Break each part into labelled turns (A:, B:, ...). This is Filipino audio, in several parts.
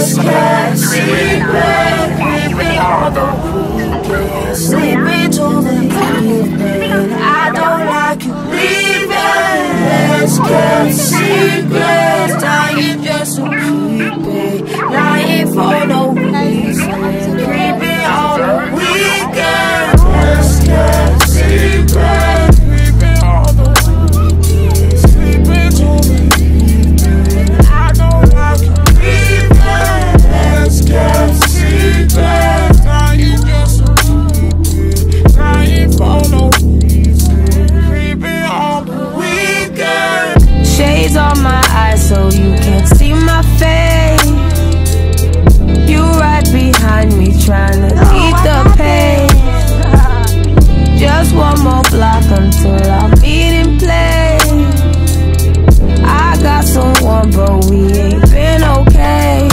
A: Sleeping till the evening. I don't like you leaving. Let's get secrets. Dying just so creepy. Lying for no reason. Creepy on the weekend. Let's get secrets. Creepy on the weekend. Sleeping till the evening. I don't like you leaving. Let's get secrets. Dying just so for no reason, creeping on the weekend. Shades on my eyes so you can't see my face. You right behind me trying to keep the pace. Just one more block until I meet in place. I got someone but we ain't been okay.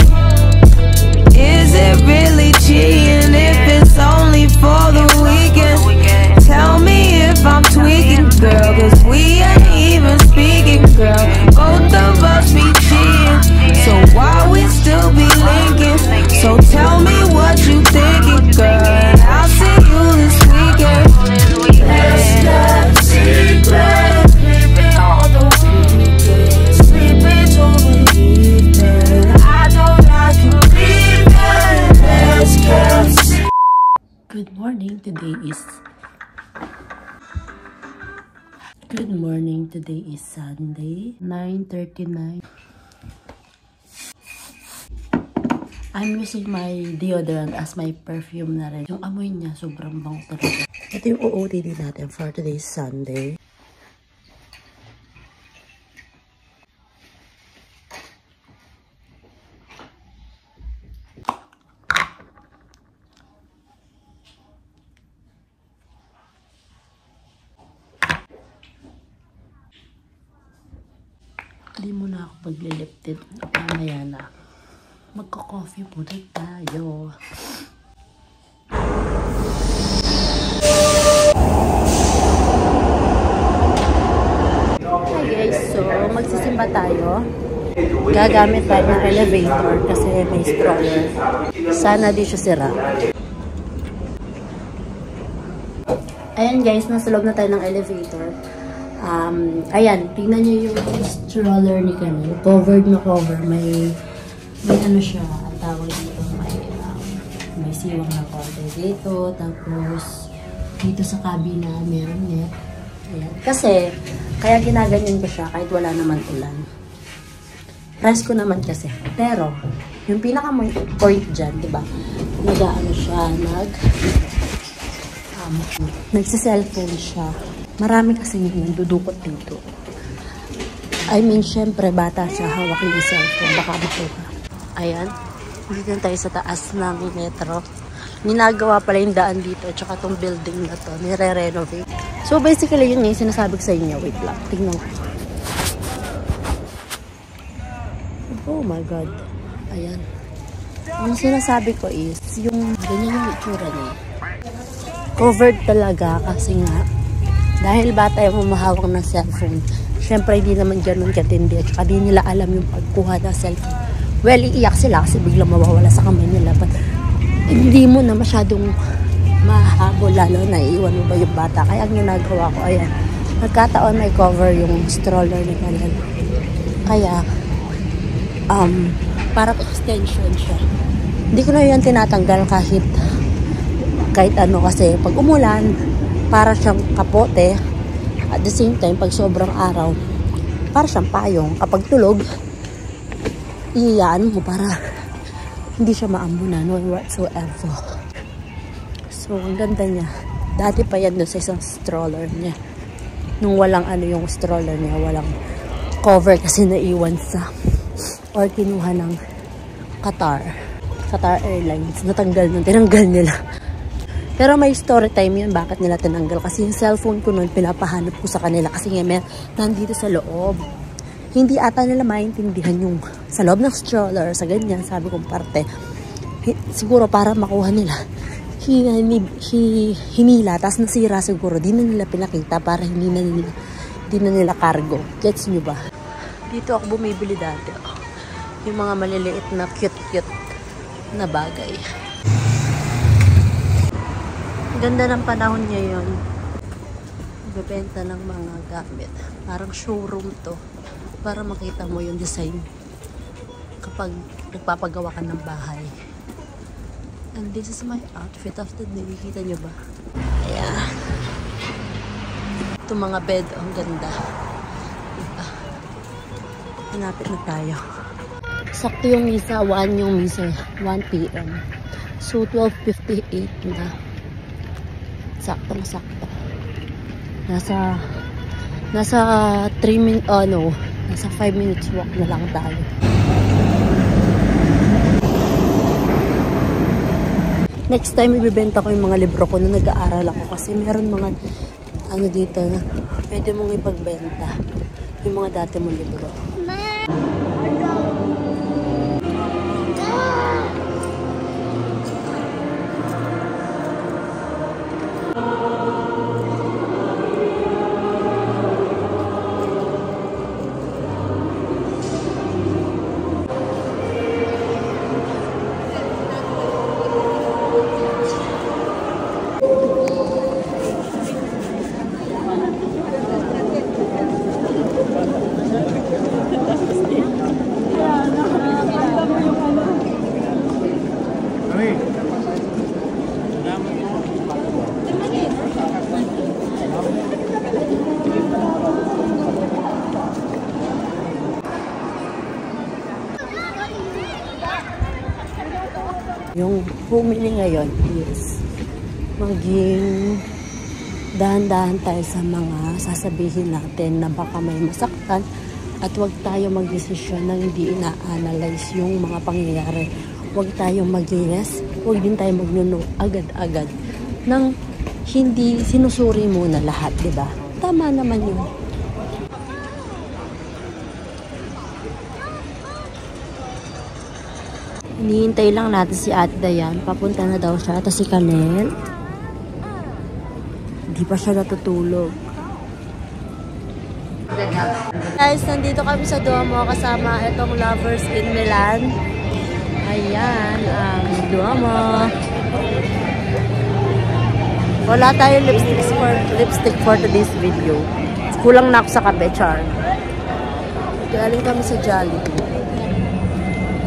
A: Is it really cheating if it's only for the weekend? Tell me if I'm tweaking, girl, cause we ain't even speaking, girl. Both of us be cheating, so why we still be linking? So tell me what you thinking, girl, and I'll see you this weekend. Let's get secret, creeping all the weekend. Sleeping till the evening. I don't like you leaving. Let's get secret.
B: Good morning, today is Sunday, 9:39. I'm using my deodorant as my perfume na rin. Yung amoy niya, sobrang bango talaga. Ito yung OOTD natin for today's Sunday. Hindi muna ako magliliptid. Mamaya na. Magko-coffee muna tayo. Hi guys, so magsisimba tayo. Gagamit tayo ng elevator kasi may stroller. Sana di siya sira. Ayan guys, nasa loob na tayo ng elevator. Ayan, tingnan nyo yung stroller ni Kanil. Covered na cover. May ano siya, ang tawag dito, may siwang na konti dito. Tapos, dito sa kabina, meron net. Ayan. Kasi, kaya ginaganyan ko siya kahit wala naman ulan. Press ko naman kasi. Pero, yung pinaka-point dyan, diba? Nag-ano siya, nagsa-cellphone siya. Marami kasi nandudukot dito. I mean, syempre, bata siya, hawak yung cellphone. Baka buto ka. Ayan. Dito tayo sa taas ng metro. Ginagawa pala yung daan dito. Tsaka tong building na to. Nire-renovate. So, basically, yun yung sinasabi ko sa inyo. Wait lang. Tingnan ko. Oh my God. Ayan. Ang sinasabi ko is, yung ganyan yung itsura niya. Covered talaga kasi nga, dahil bata yung humahawak ng cellphone, syempre hindi naman ganun katindi at saka di nila alam yung pagkuha ng cellphone. Well, iiyak sila kasi biglang mawawala sa kamay nila. But hindi mo na masyadong mahabol, lalo na iiwan mo ba yung bata. Kaya ang ginagawa ko, ayan, nagkataon may cover yung stroller ni Kanil. Kaya, para extension siya. Hindi ko na yan tinatanggal kahit ano kasi pag umulan, para siyang kapote. At the same time, pag sobrang araw, para siyang payong. Kapag tulog, iyayaan mo para hindi siya maambunan or whatsoever. So, ang ganda niya. Dati pa yan doon sa isang stroller niya. Nung walang ano yung stroller niya, walang cover kasi naiwan sa or kinuha ng Qatar Airlines. Natanggal nun, tinanggal nila. Pero may story time yun, bakit nila tinanggal. Kasi yung cellphone ko nun, pinapahanap ko sa kanila. Kasi nga, nandito sa loob. Hindi ata nila maintindihan yung sa loob ng stroller, sa ganyan, sabi kong parte. Siguro para makuha nila. Hinila, tapos nasira siguro. Di na nila pinakita para hindi na nila cargo. Gets nyo ba? Dito ako bumibili dati. Yung mga maliliit na cute-cute na bagay. Ganda ng panahon ngayon. Bebenta ng mga gamit. Parang showroom to. Para makita mo yung design kapag nagpapagawa ka ng bahay. And this is my outfit of the day. Kita nyo ba? Ayan. Itong mga bed, ang ganda. Diba? Hanapit na tayo. Sakto yung misa, 1 yung misa, 1 p.m. So, 12:58 na. Sakto na sakto. Nasa 3 minutes, nasa 5 minutes walk na lang tayo. Next time, ibibenta ko yung mga libro ko na nag-aaral ako kasi meron mga dito na pwede mong ipagbenta yung mga dati mong libro. Yung bumili ngayon is maging dahan-dahan tayo sa mga sasabihin natin na baka may masaktan at huwag tayo mag-desisyon na hindi ina-analyze yung mga pangyayari. Huwag tayo mag-yes, huwag din tayo mag-no agad-agad nang hindi sinusuri muna lahat, diba? Tama naman yun. Hinihintay lang natin si Ate Dayan. Papunta na daw siya. Tapos si Kanel. Hindi pa siya natutulog. Guys, nandito kami sa Duomo kasama itong Lovers in Milan. Ayan, ang Duomo. Wala tayong lipstick for today's video. Kulang na ako sa kape, char. Galing kami sa Jollibee.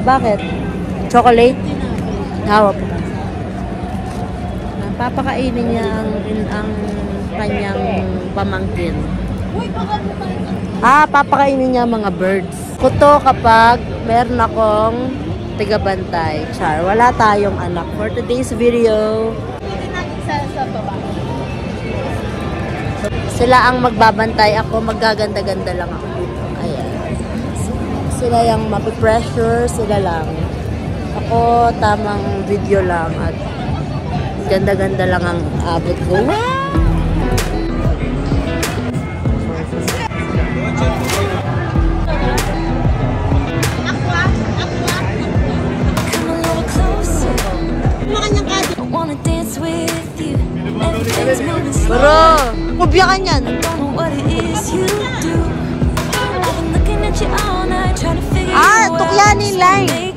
B: Bakit? Chocolate? Hawak po. Papakainin niya ang kanyang pamangkin. Papakainin niya mga birds. Kuto kapag meron akong tigabantay. Char, wala tayong anak. For today's video, sila ang magbabantay. Ako, maggaganda-ganda lang ako. Ayan. Sila yung mapipressure, sila lang. Ako, tamang video lang at ganda-ganda lang ang abot ko. Bro, kubya ka niyan. Tukyaning line.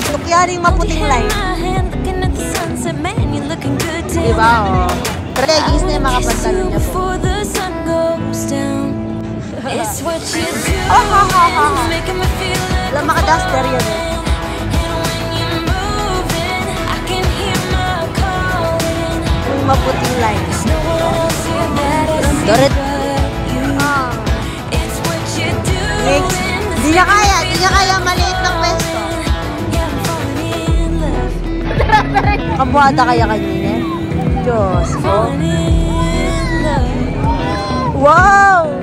B: Tukyaning maputing line. Diba, oh. Tregis na yung mga pantalon niya po. Alam, makaduster yan eh. Yung maputing line. Dorit. Next. Di niya kaya maliit ng pwesto. Kabuhada kaya kanina. Diyos ko. Wow!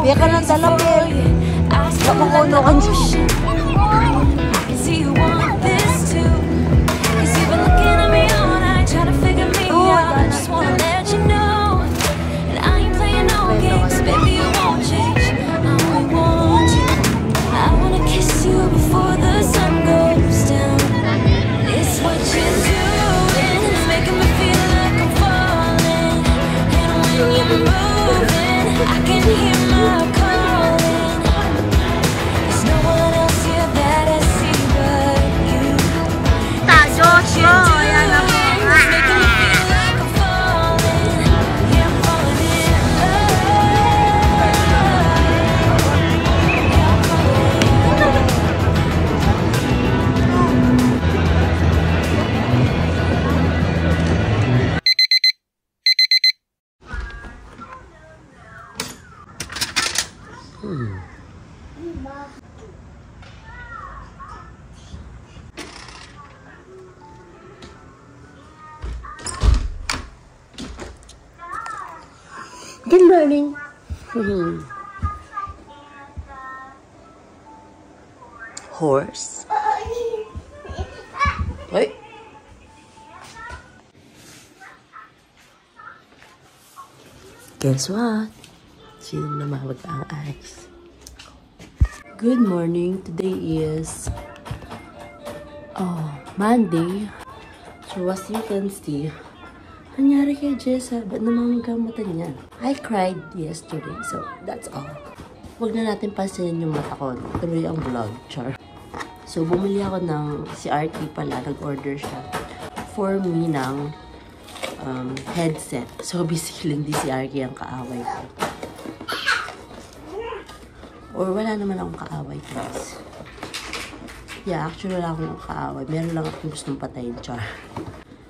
B: Biya ka ng talapil. Kapukuno ka niya.
A: I can hear my call.
B: Good morning. Horse. Wait. Guess what? Sino namawag ang eyes? Good morning. Today is Monday. So as you can see, nangyari kay Jessa, ba't namamag ang mata niya? I cried yesterday, so that's all. Huwag na natin pasinin yung mata ko. Tuloy ang vlog, char. So, bumili ako ng, si Arky pala, nag-order siya for me ng headset. So, basically, hindi si Arky ang kaaway ko. Or wala naman akong kaaway, guys. Yeah, actually, wala akong kaaway. Meron lang akong gustong patayin, char.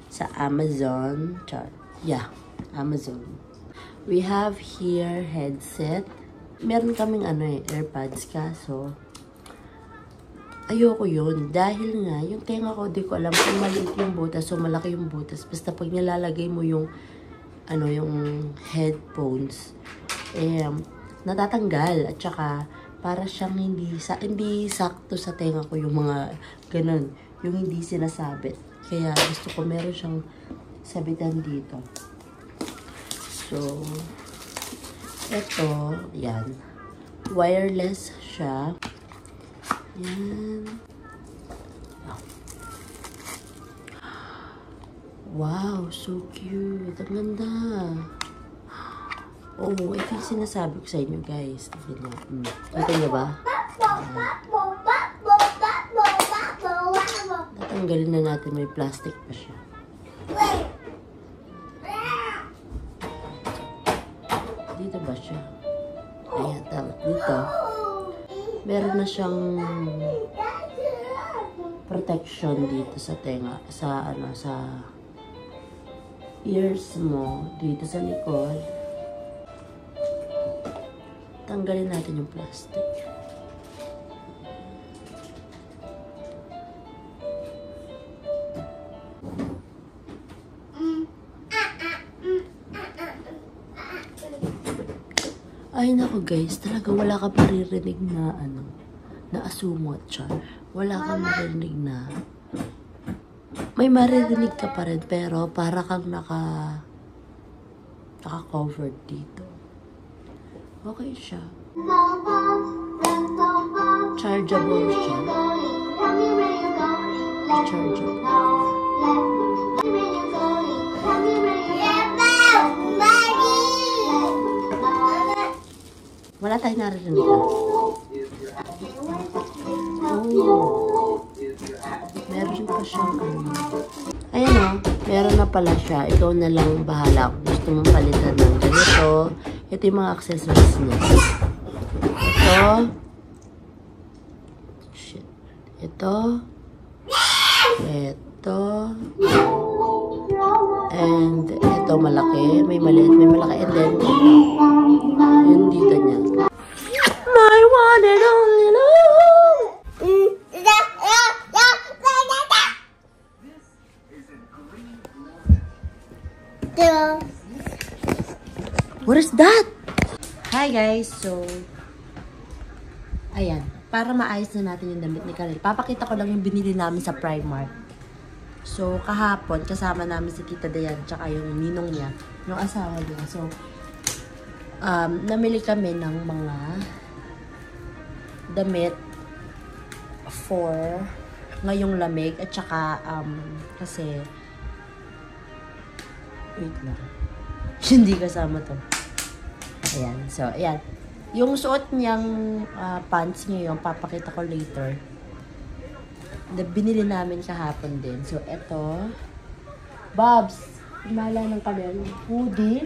B: Sa Amazon, char. Yeah, Amazon. We have here headset. Meron kaming AirPods kaso ayoko yun. Dahil nga, yung tenga ko, di ko alam kung maliit yung butas o malaki yung butas. Basta pag nilalagay mo yung yung headphones, natatanggal. At saka, para siyang hindi sakto sa tenga ko yung mga ganun. Yung hindi sinasabit. Kaya gusto ko meron siyang sabitan dito. So, ito, yan. Wireless siya. Yan. Wow, so cute. Ang ganda. Oh, ito yung sinasabi ko sa inyo, guys. Ito niyo ba? Tatanggalin na natin. May plastic pa siya. Dito ba siya? Ayan, tama. Dito. Meron na siyang protection dito sa tenga. Sa ears mo. Dito sa likod. Tanggalin natin yung plastic. Ay nako guys, talaga wala ka maririnig na na asumot siya. Wala kang maririnig na may maririnig ka pa rin pero para kang naka-covered dito. Okay siya. Chargeable siya. Chargeable. Wala tayong naririnig ka. Oh. Meron pa siyang Ayan o. Meron na pala siya. Ikaw na lang bahala kung gusto mong palitan ng ganito. Ito yung mga accessories niya. Ito. Shit. Ito. Ito. And ito malaki. May maliit, may malaki. And then ito. Yun dito niya. My one and only love. What is that? Hi guys. So, ayan. Para maayos na natin yung damit ni Kalil. Papakita ko lang yung binili namin sa Primark. So, kahapon, kasama namin si Tita Dayan, tsaka yung ninong niya, yung asawa niya. So, namili kami ng mga damit for ngayong lamig. At tsaka, kasi, wait lang. Hindi kasama to. Ayan. So, ayan. Yung suot niyang pants niya yung papakita ko later. Binili namin kahapon din. So, eto. Bobs. Himala ng Kalil. Hoodie.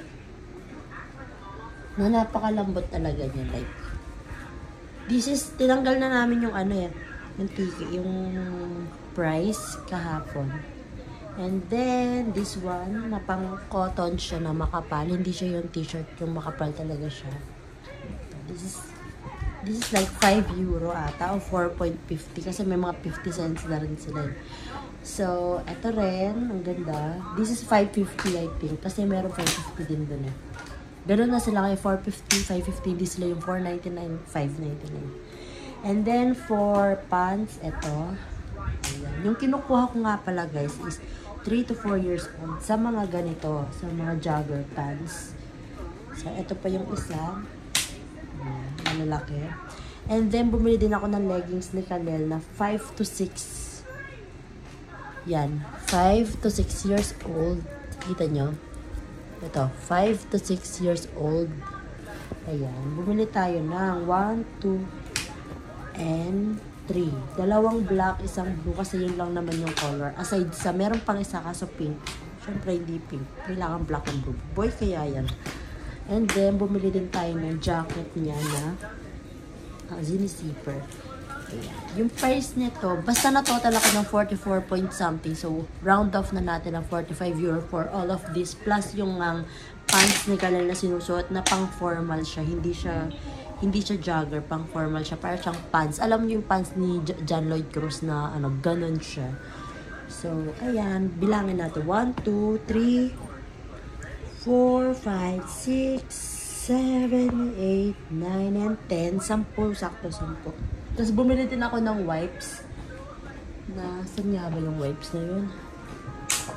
B: Na napakalambot talaga niya. Like, this is, tinanggal na namin yung yung ticket, yung price kahapon. And then, this one, na pang cotton siya na makapal. Hindi siya yung t-shirt, yung makapal talaga siya. This is This is like 5 euro ata o 4.50 kasi may mga 50 cents na rin sila. So, ito rin, ang ganda. This is 5.50 I think kasi meron 5.50 din dun eh. Ganoon na sila kay 4.50, 5.50, di sila yung 4.99, 5.99. And then for pants, ito. Ayan. Yung kinukuha ko nga pala guys is 3 to 4 years old sa mga ganito, sa mga jogger pants. So, ito pa yung isa. Malalaki. And then, bumili din ako ng leggings ni Kanel na 5 to 6. Yan. 5 to 6 years old. Kita nyo? Ito. 5 to 6 years old. Ayan. Bumili tayo ng 1, 2, and 3. Dalawang black, isang blue. Kasi yun lang naman yung color. Aside sa, meron pang isa kaso pink. Siyempre, hindi pink. Kailangan black and blue. Boy, kaya yan. And then, bumili din tayo ng jacket niya na zini zipper. Ayan. Yung price nito, basta na total ako ng 44 point something. So, round off na natin ng 45 euro for all of this. Plus yung pants ni Kanel na sinusuot na pang formal siya. Hindi siya jogger, pang formal siya. Para siyang pants. Alam niyo yung pants ni John Lloyd Cruz na ganun siya. So, ayan. Bilangin natin. 1, 2, 3, 4, 5, 6, 7, 8, 9, and 10. 10. Sakto 10. Tapos bumili din ako ng wipes. Saan nga ba yung wipes na yun?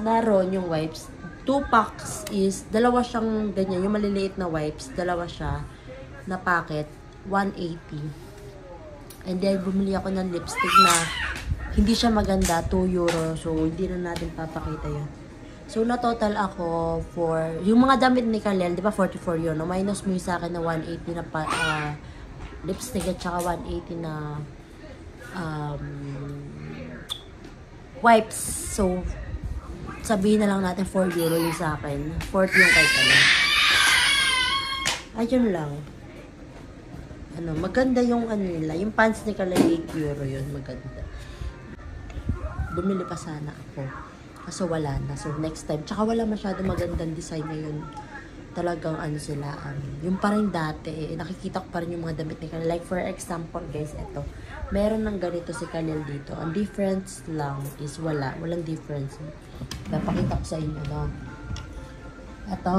B: Naroon yung wipes. 2 packs is, dalawa siyang ganyan. Yung maliliit na wipes, dalawa siya na packet. 180. And then, bumili ako ng lipstick na hindi siya maganda. 2 euro. So, hindi na natin papakita yun. So, na-total ako for, yung mga damit ni Kanel, di ba 44 yun, no? Minus mo yung sa akin na 180 na lipstick at saka 180 na wipes. So, sabihin na lang natin 4 euro yung sa akin. 40 yung kay Kanel. Ayun lang. Maganda yung nila. Yung pants ni Kanel, 8 euro yun. Maganda. Bumili pa sana ako. Kaso wala na. So, next time. Tsaka wala masyadong magandang design ngayon. Talagang sila. Yung parang dati, nakikita ko pa rin yung mga damit ni Kanel. Like, for example, guys, ito. Meron ng ganito si Kanel dito. Ang difference lang is wala. Walang difference. Napakita ko sa inyo, no? Ito.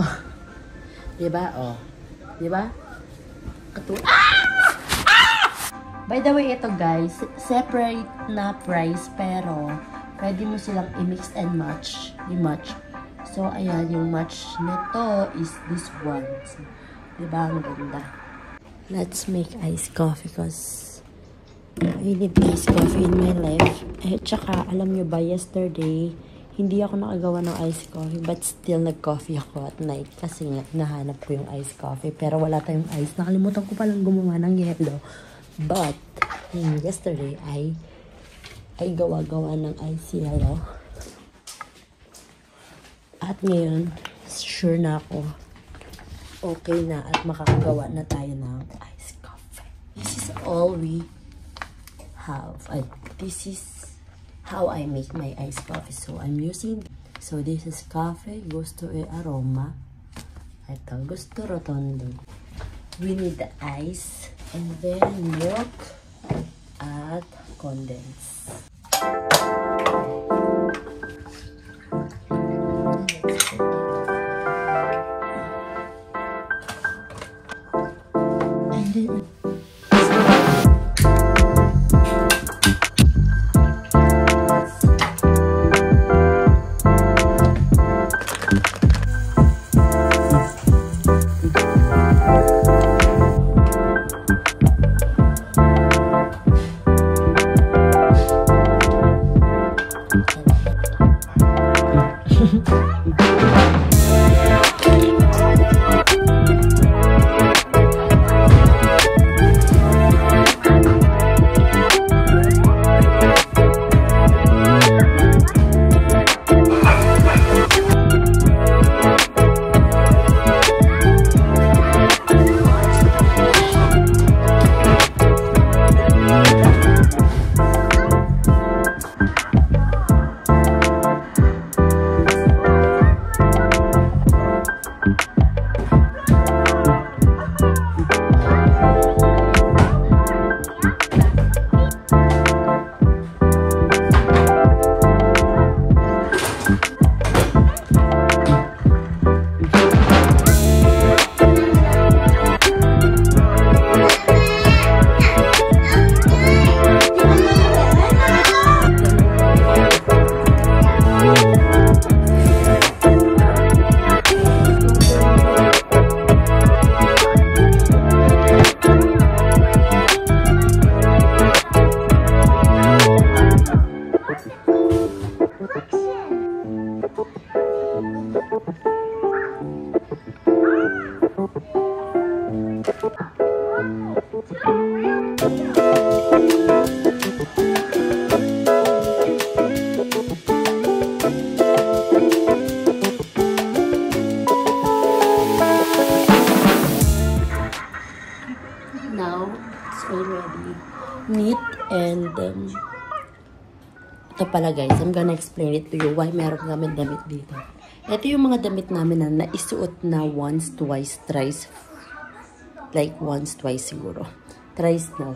B: Diba? Oh. Diba? By the way, ito guys, separate na price, pero pwede mo silang i-mix and match. I-match. So, ayan, yung match nito is this one. So, diba? Ang ganda. Let's make iced coffee because I need iced coffee in my life. Tsaka, alam nyo ba, yesterday, hindi ako nakagawa ng iced coffee but still nag-coffee ako at night kasi nga, nahanap ko yung iced coffee. Pero wala tayong ice. Nakalimutan ko palang gumawa ng yellow. But, yesterday, ay gawa-gawa ng ice yellow. At ngayon, sure na ako, okay na at makakagawa na tayo ng iced coffee. This is all we have. This is how I make my iced coffee. So, I'm using, so this is Cafe Gusto e Aroma. Ito, Gusto Rotondo. We need the ice and then milk at condense. And then Now, it's already neat and ito pala guys, I'm gonna explain it to you why meron kami damit dito. Ito yung mga damit namin na naisuot na once, twice, thrice. Like once, twice siguro. Thrice na.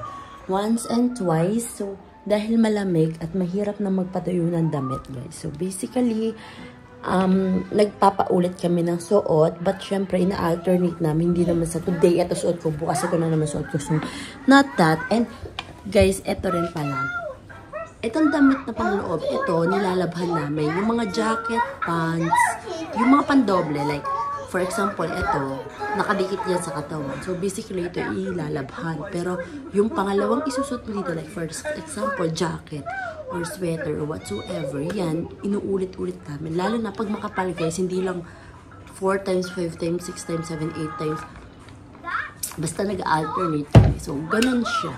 B: Once and twice. So, dahil malamig at mahirap na magpatayo ng damit guys. So, basically, nagpapaulit kami ng suot. But, syempre, ina-alternate namin. Hindi naman sa today ito suot ko. Bukas ito na naman suot ko. So, not that. And, guys, ito rin pala. Itong damit na panloob, ito, nilalabhan namin. Yung mga jacket, pants, yung mga pandoble. Like, for example, ito, nakadikit yan sa katawan. So, basically, ito ilalabhan. Pero, yung pangalawang isusot dito, like, for example, jacket, or sweater, or whatsoever, yan, inuulit-ulit namin. Lalo na pag makapal, guys, hindi lang 4 times, 5 times, 6 times, 7, 8 times. Basta nag-alternate. So, ganun siya.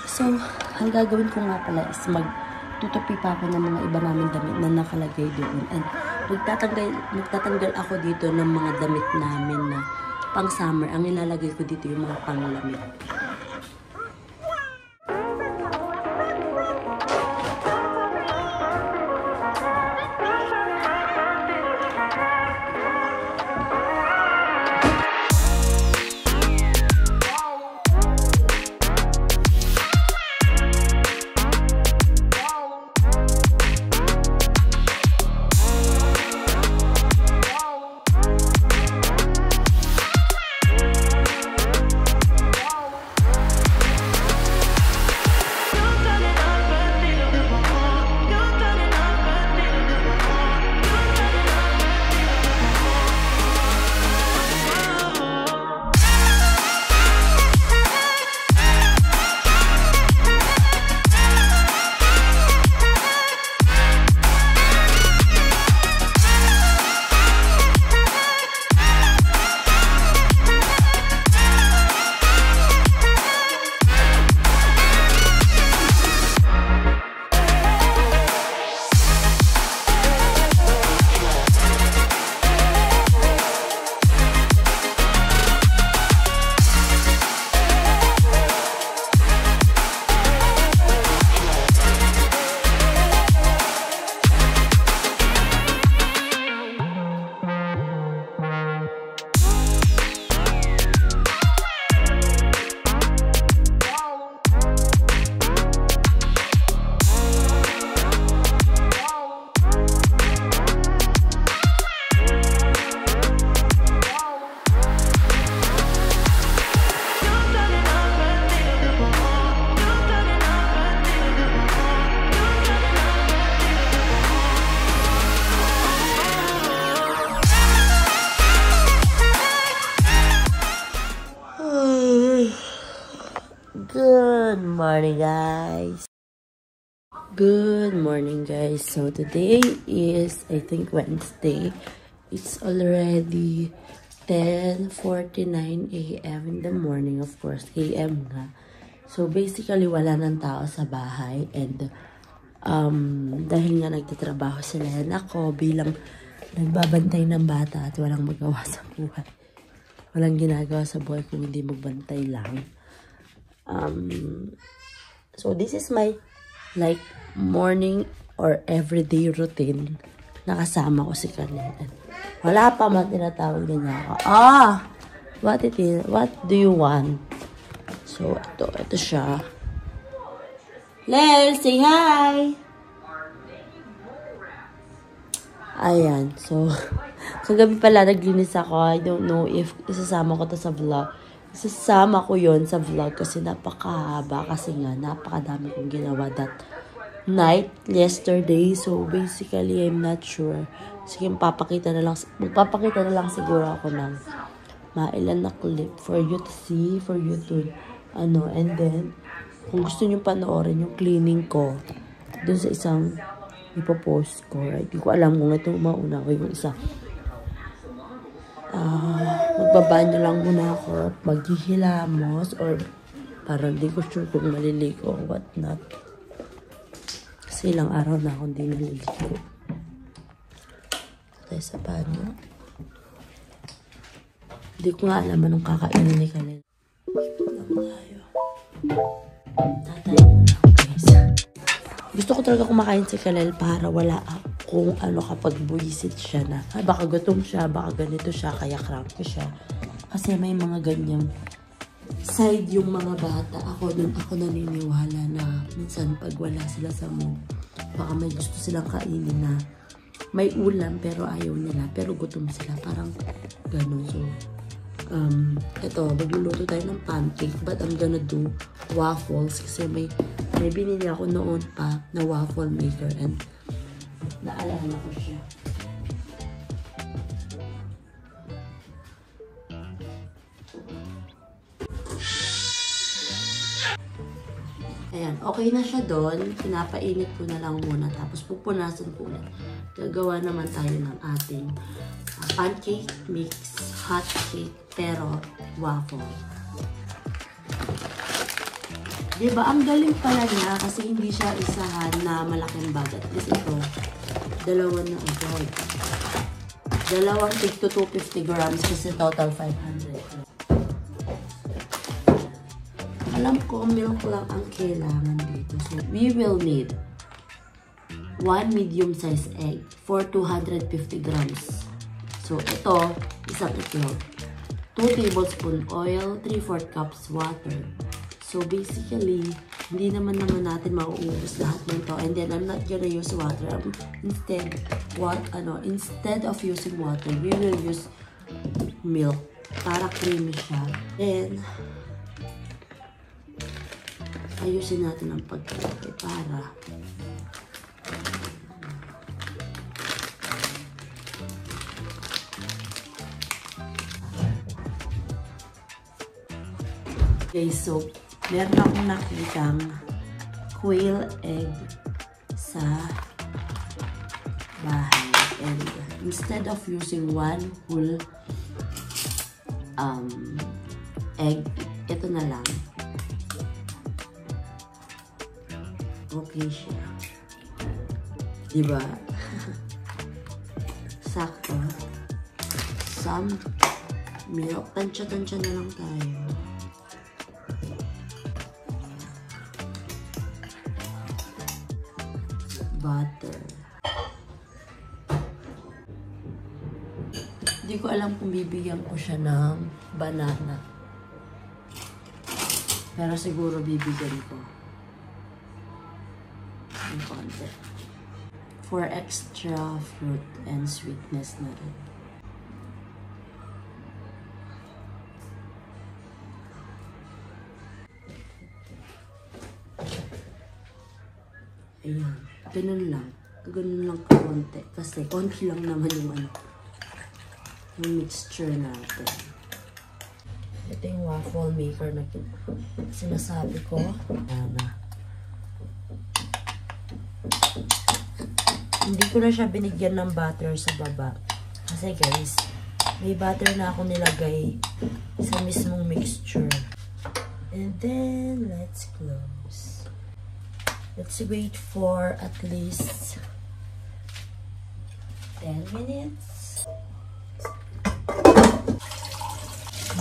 B: So, ang gagawin ko nga pala is magtutupi pa ako ng mga iba namin damit na nakalagay doon. And magtatanggal ako dito ng mga damit namin na pang summer. Ang ilalagay ko dito yung mga panglamig. Good morning, guys. Good morning, guys. So today is, I think, Wednesday. It's already 10:49 a.m. in the morning, of course. AM nga. So basically, wala nang tao sa bahay. And dahil nga nagtatrabaho sila, yan ako bilang nagbabantay ng bata at walang magawa sa buhay. Walang ginagawa sa buhay kung hindi magbantay lang. So this is my like morning or everyday routine. Nakasama ko si Kanin. Wala pa man tinatawag niya ako. What do you want? So ito siya. Lel, say hi. Ayan, so kagabi pala naglinis ako. I don't know if isasama ko to sa vlog. Isasama ko yon sa vlog kasi napakahaba, kasi nga napakadami kong ginawa that night yesterday. So basically I'm not sure. Sige, magpapakita na lang siguro ako ng mailan na clip for you to see, for you to and then kung gusto niyo panoorin yung cleaning ko dun sa isang ipopost ko, right? Hindi ko alam kung ito mauna ko yung isa. Magbabanyo lang muna ako, maghihilamos or Parang di ko sure kung maliligo o what not. Kasi ilang araw na akong di naliligo. Tayo sa banyo. Hindi ko nga alam anong kakainin ni Kalel. Tayo. Tatay mo lang, guys. Gusto ko talaga kumakain si Kalel para wala akong ano kapag buwisit siya na. Ay, baka gutom siya, baka ganito siya, kaya cranky siya. Kasi may mga ganyang side yung mga bata. Ako naniniwala na minsan pag wala sila sa mood, baka may gusto silang kainin na may ulam pero ayaw nila. Pero gutom sila. Parang gano'n. So, ito, magluluto tayo ng pancake. But I'm gonna do waffles. Kasi may binili ako noon pa na waffle maker. And naalala ko siya. Ayan, okay na siya doon. Pinapainit ko na lang muna. Tapos pupunasan ko ulit. Gagawa naman tayo ng ating pancake mix, hot cake, pero waffle. Diba? Ang galing pala niya kasi hindi siya isahan na malaking bag. At least ito, dalawang na agad. Dalawang tig to 250 grams kasi total 500. Alam ko, milk lang ang kailangan dito. So, we will need 1 medium-sized egg for 250 grams. So, ito, isang itlog. 2 tablespoon oil, 3/4 cups water. So, basically, hindi naman natin mauubos lahat nito. And then, I'm not gonna use water. Instead of using water, we will use milk para creamy siya. Then, ayusin natin ang pagkalagay para okay, so meron akong nakitang quail egg sa bahay and instead of using one whole egg, ito na lang. Okay siya. Diba? Sakto. Some milk. Tansya-tansya na lang tayo. Butter. Hindi ko alam kung bibigyan ko siya ng banana. Pero siguro bibigyan ko. Konti. For extra fruit and sweetness na rin. Ayan. Ganun lang. Ganun lang konti. Kasi konti lang naman yung yung mixture natin. Ito yung waffle maker na sinasabi ko. Ayan na. Hindi ko na siya binigyan ng butter sa baba. Kasi guys, may butter na ako nilagay sa mismong mixture. And then, let's close. Let's wait for at least 10 minutes.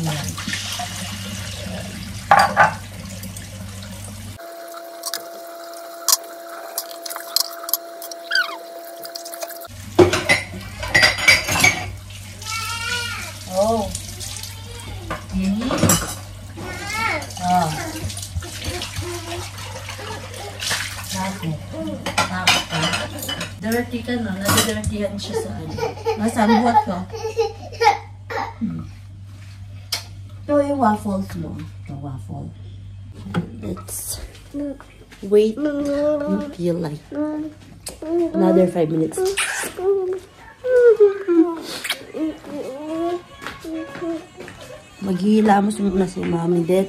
B: Ayan. Oh. Ah. Dirty ka na. Nadidirtyan siya sa ano. Nasaan buhat ko? Ito yung waffles mo. The waffle. Let's wait until like another 5 minutes. Maghihilamos muna si Mami Det.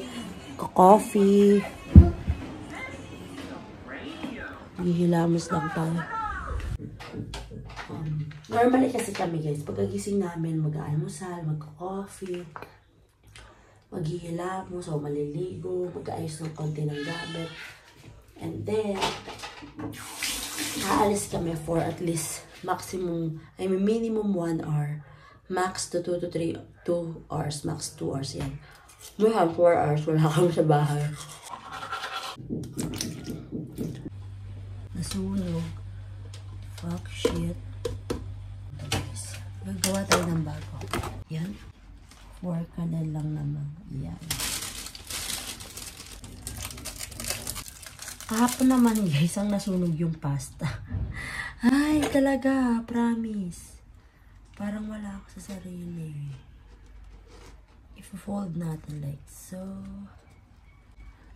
B: Coffee. Maghihilamos lang tayo. Normally kasi kami guys, pagkagising namin, mag-almusal, mag-coffee. maghihilamos o maliligo, mag-aayos ng konti ng gamit. And then, aalis kami for at least minimum 1 hour. Max to 2 hours. Max 2 hours yan. We have 4 hours. Wala kami sa bahay. Nasunog. Fuck shit. Gagawa tayo ng bago. Yan. 4 kanal lang naman. Yan. Kahapon naman guys, ang nasunog yung pasta. Ay, talaga. Promise. Parang wala ako sa sarili. I-fold natin like so.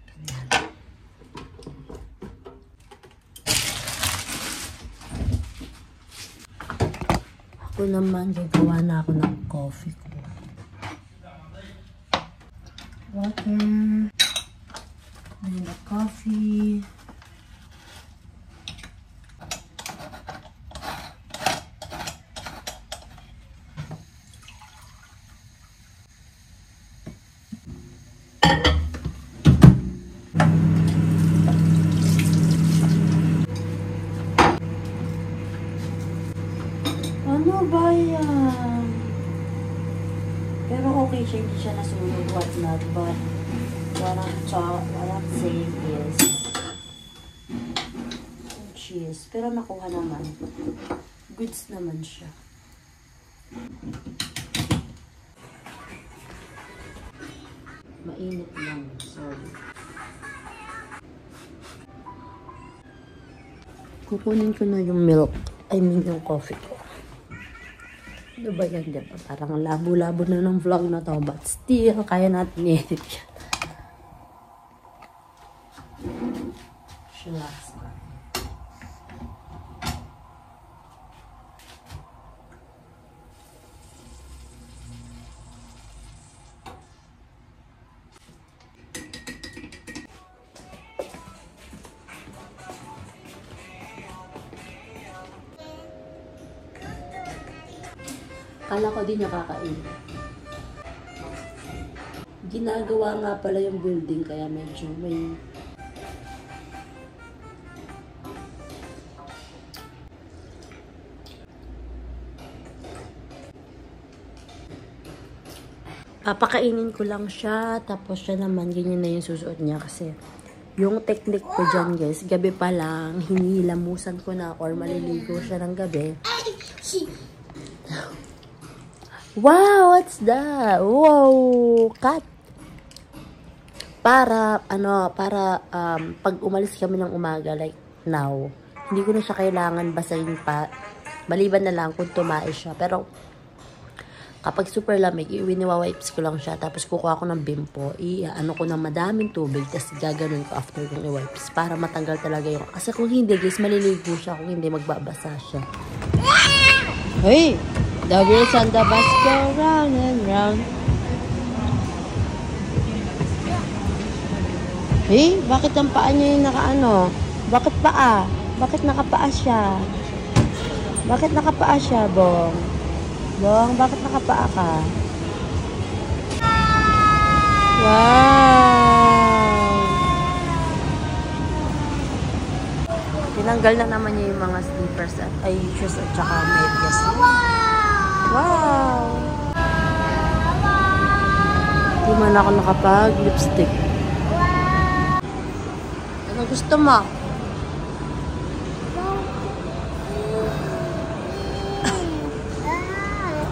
B: Ganyan. Ako naman, gagawa na ako ng coffee ko. Water. And a coffee. Ano ba yan? Pero okay siya, hindi siya nasunog, whatnot, but what I'm saying is cheese. Pero nakuha naman. Goods naman siya. Mainit lang. Sorry. Kukunin ko na yung milk. I mean yung coffee ko. Ano ba yan, diba? Parang labo-labo na ng vlog na to. But still, kaya natin i-edit yan. Relax. Kala ko din niya kakain. Ginagawa nga pala yung building kaya medyo may papakainin ko lang siya tapos siya naman ganyan na yung susuot niya kasi yung technique ko dyan guys, gabi pa lang hinilamusan ko na or maliligo siya ng gabi. Wow, what's that? Wow, cat. Para pag umalis kami ng umaga like now, hindi ko na siya kailangan basahin pa. Maliban na lang kung tumae siya. Pero kapag super lamig, wipes ko lang siya. Tapos kukuha ko ng bimpo. Ano ko ng madaming tubig. Tapos gaganon ko after kong i-wipes. Para matanggal talaga yung... Kasi kung hindi guys, maliligo siya. Kung hindi, magbabasa siya. Hey! The wheels on the bus go round and round. Hey, bakit ang paa niya yung nakaano? Bakit paa? Bakit nakapaa siya? Bakit nakapaa siya, Bong? Bong, bakit nakapaa ka? Wow! Tinanggal na naman niya yung mga slippers at shoes at saka medyas. Wow! Hindi man ako nakapag-lipstick. Ano gusto mo?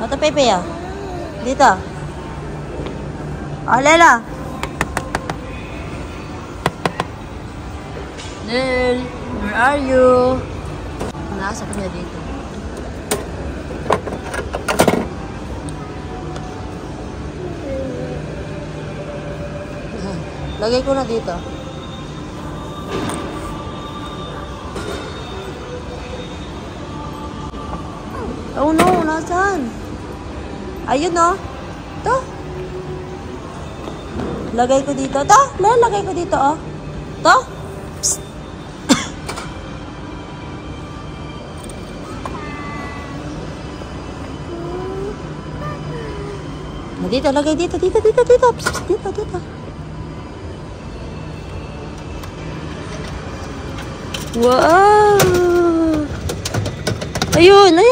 B: Ito, Pepe, ah. Dito. Oh, Lela. Nel, where are you? Nasa kanya dito. Lagay ko na dito. Oh no, nasaan? Ayun no. To. Lagay ko dito. To. Lagay ko dito oh. To. Psst. Dito, lagay dito. Dito. Wow! Ayun na.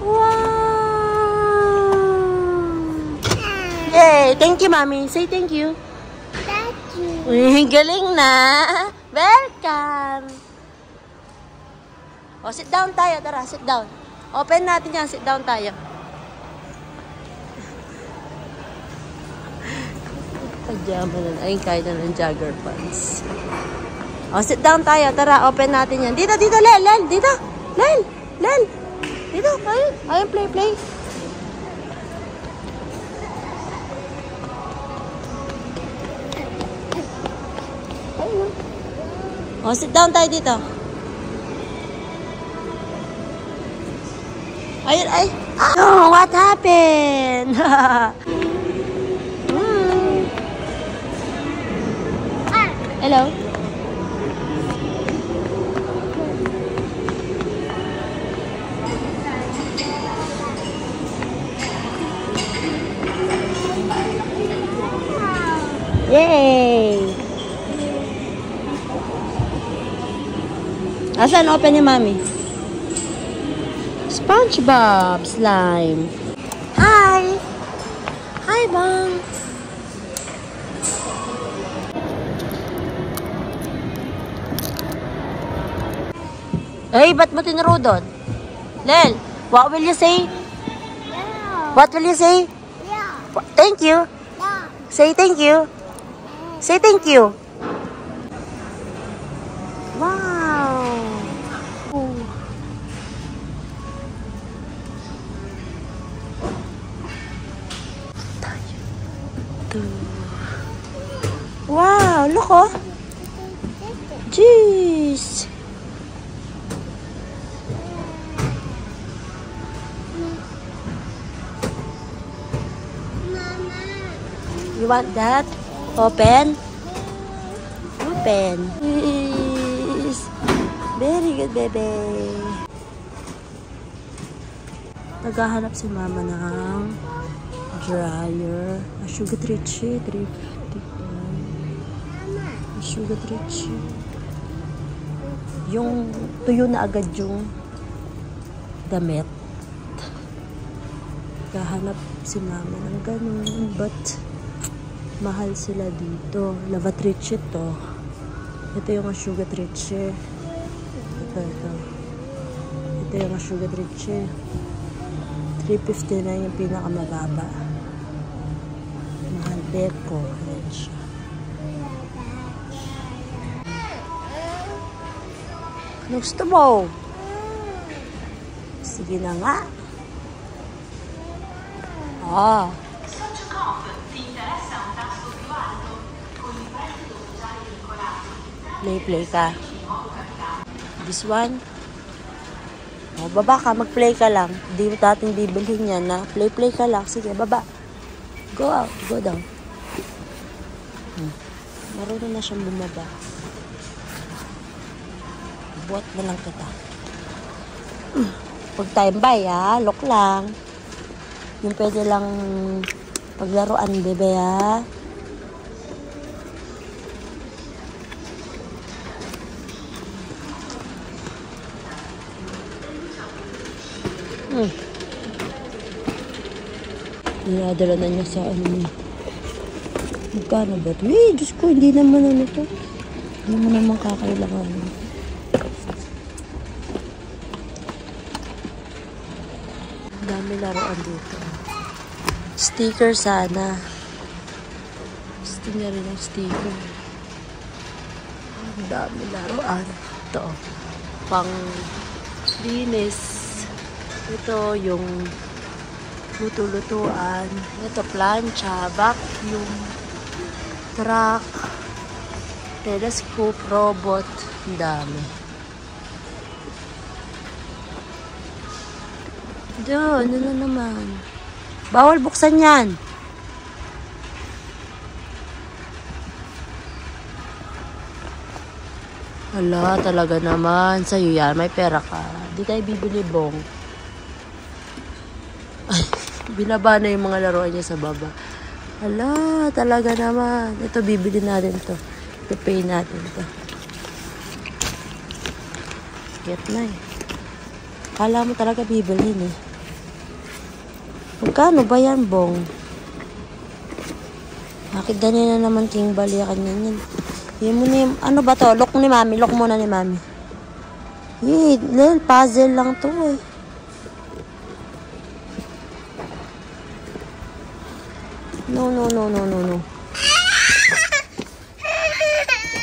B: Wow! Yay! Thank you, Mami. Say thank you.
C: Thank you.
B: Uy, galing na. Welcome. O, sit down tayo. Tara, sit down. Open natin yan. Sit down tayo. Pajama na. Ayun, kaya na ng jogger pants. O, sit down tayo. Tara, open natin yan. Dito, Lel. Dito. Lel. Dito, ayun, play. Ayun. O, sit down tayo dito. Ayun, ay. Oh, what happened? Hello. Yay! Asan open ni Mami? SpongeBob slime. Hi! Hi, Bang! Hey, ba't mo tinuro doon? Lel, what will you say?
C: Yeah.
B: What will you say?
C: Yeah.
B: Thank you.
C: Yeah.
B: Say thank you. Say thank you. Wow. Oh. Wow, look oh. Jeez. You want that? Open? Open. Yes. Very good, baby. Naghahanap si Mama ng dryer. Sugar Trichy. 350. Sugar Trichy. Yung tuyo na agad yung damit. Naghahanap si Mama ng ganun. But mahal sila dito. Lavatrice to. Ito yung Sugar Trichy. Ito. Ito yung Sugar Trichy. 350 na yung pinakamababa. Mahal Beko. Ayan siya. Gusto mo? Sige na nga. Ah. Play ka. This one. O, baba ka. Mag-play ka lang. Hindi mo natin bibilhin yan na. Play ka lang. Sige, baba. Go out. Go down. Marunong na siyang bumaba. Buhat na lang kita. Pag time by, ha? Look lang. Yung pwede lang paglaruan, bebe, ha? Dinadala na niya sa ano niya. Magkano ba ito? Eh, Diyos ko, hindi naman ano ito. Hindi mo naman kakailangan. Dami laruan dito. Sticker sana. Gusto niya rin ang sticker. Dami laruan. Ito. Pang linis. Ito yung luto-lutuan. Ito, plancha, vacuum, truck, telescope, robot. Ang dami. Doon, ano naman. Bawal buksan yan. Hala, talaga naman. Sa'yo yan, may pera ka. Di tayo bibili bong. Binaba na yung mga laruan niya sa baba. Hala, talaga naman. Ito, bibili natin to. Ipay natin to. Get na eh. Kala mo talaga bibilhin eh. Magkano ba yan, Bong? Bakit ganyan na naman king baliakan yan? Yan mo na yung, ano ba to? Lock ni Mami. Lock muna ni Mami. Puzzle lang to eh. No.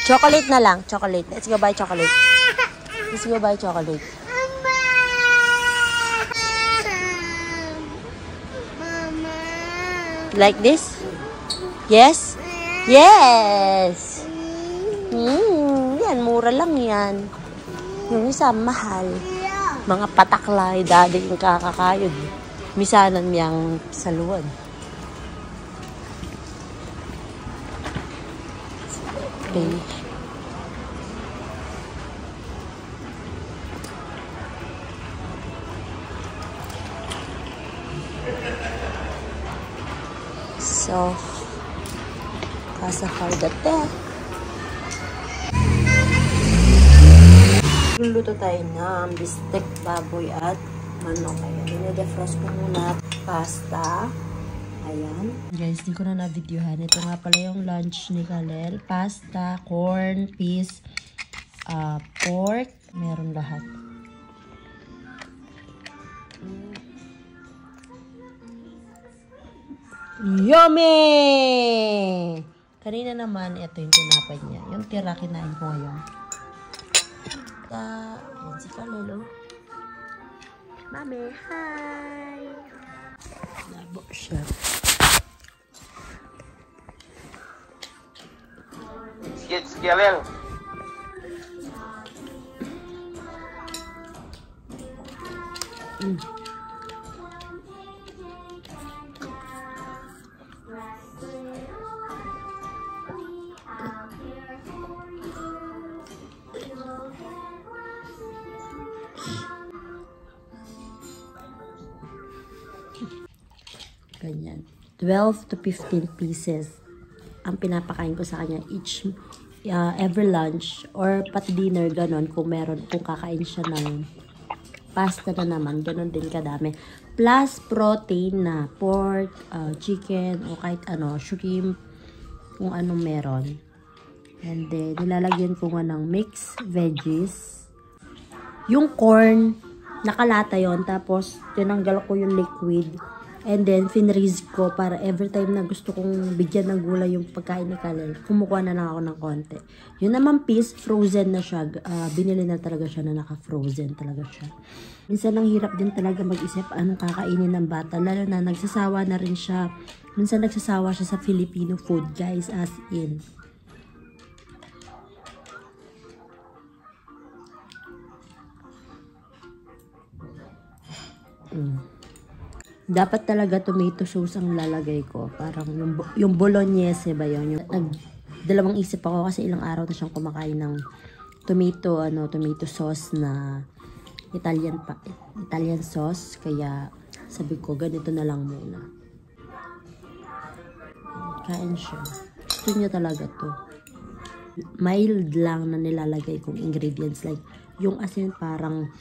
B: Chocolate na lang. Chocolate. Let's go buy chocolate. Let's go buy chocolate. Like this? Yes? Yes! Yan, mura lang yan. Yung isa, mahal. Mga pataklay, daddy yung kakakayod. Misanan niyang saluan. Okay. So, kasafar dati. Luluto tayo ng bistek, baboy at manok. Ayan, dinedefrost ko muna pasta. Ayan. Guys, di ko na na-videohan. Ito nga pala yung lunch ni Kalel. Pasta, corn, peas, pork. Meron lahat. Yummy! Kanina naman, ito yung tinapay niya. Yung tira, kinain ko ngayon. Yan si Kalel. Mami, hi! Labo siya.
D: Skits, Kalel.
B: Ganyan. 12 to 15 pieces ang pinapakain ko sa kanya each every lunch or pati dinner, ganon, kung meron, kung kakain siya ng pasta na naman, ganon din kadami, plus protein na pork, chicken o kahit ano, shrimp, kung anong meron. And then nilalagyan ko nga ng mixed veggies. Yung corn nakalata yon, tapos tinanggal ko yung liquid. And then, finreeze ko para every time na gusto kong bigyan ng gulay yung pagkain ni Kalel, kumukuha na lang ako ng konti. Yun naman piece, frozen na siya. Binili na talaga siya na naka-frozen talaga siya. Minsan ang hirap din talaga mag-isip anong kakainin ng bata. Lalo na nagsasawa na rin siya. Minsan nagsasawa siya sa Filipino food, guys, as in. Dapat talaga tomato sauce ang lalagay ko. Parang yung bolognese ba yun? Dalawang isip ako kasi ilang araw na siyang kumakain ng tomato sauce na Italian sauce. Kaya sabi ko, ganito na lang muna. Kain siya. Gusto niya talaga to. Mild lang na nilalagay kong ingredients. Like, yung asin parang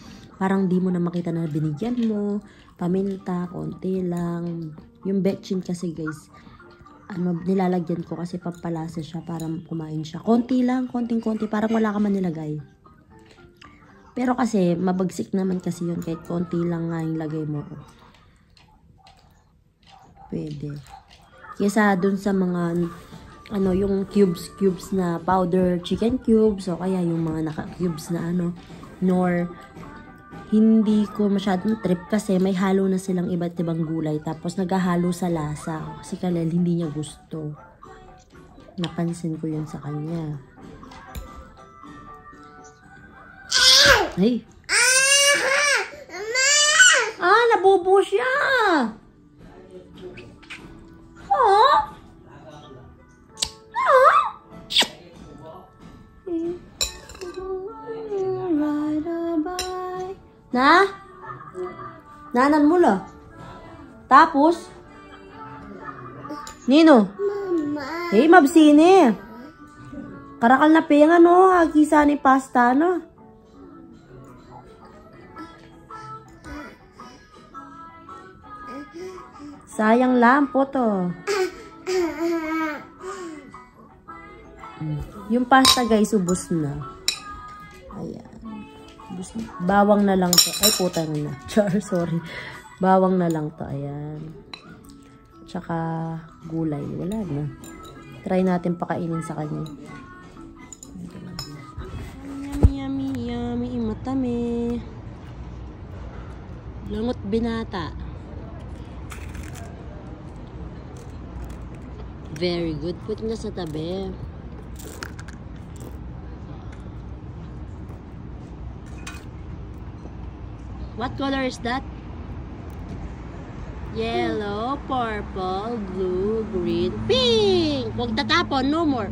B: di mo na makita na binigyan mo. Paminta, konti lang. Yung betchin kasi guys, nilalagyan ko kasi pampalasa siya para kumain siya. Konti lang, konting-konti, parang wala ka man nilagay. Pero kasi, mabagsik naman kasi yun, kahit konti lang nga yung lagay mo. Pwede. Kesa dun sa mga, yung cubes na powder chicken cubes, o kaya yung mga naka-cubes na nor hindi ko masyadong trip kasi may halo na silang iba't ibang gulay. Tapos naghahalo sa lasa. Kasi Kalel hindi niya gusto. Napansin ko yun sa kanya. Ay! Nabubo siya! Oh! Na? Nanan mo la? Tapos, Nino?
C: Mama.
B: Hey, mabsini. Karakal na penga, no? Agisa ni pasta, no? Sayang lang po to. Yung pasta, guys, ubos na. Ayan. Ubos na. Bawang na lang to. Ay, putang na. Sorry. Bawang na lang to. Ayan. Tsaka gulay. Wala na. Try natin pakainin sa kanya. Yummy, yummy, yummy. Matami. Langot binata. Very good. Put na sa tabi. What color is that? Yellow, purple, blue, green, pink. Huwag tatapon. No more.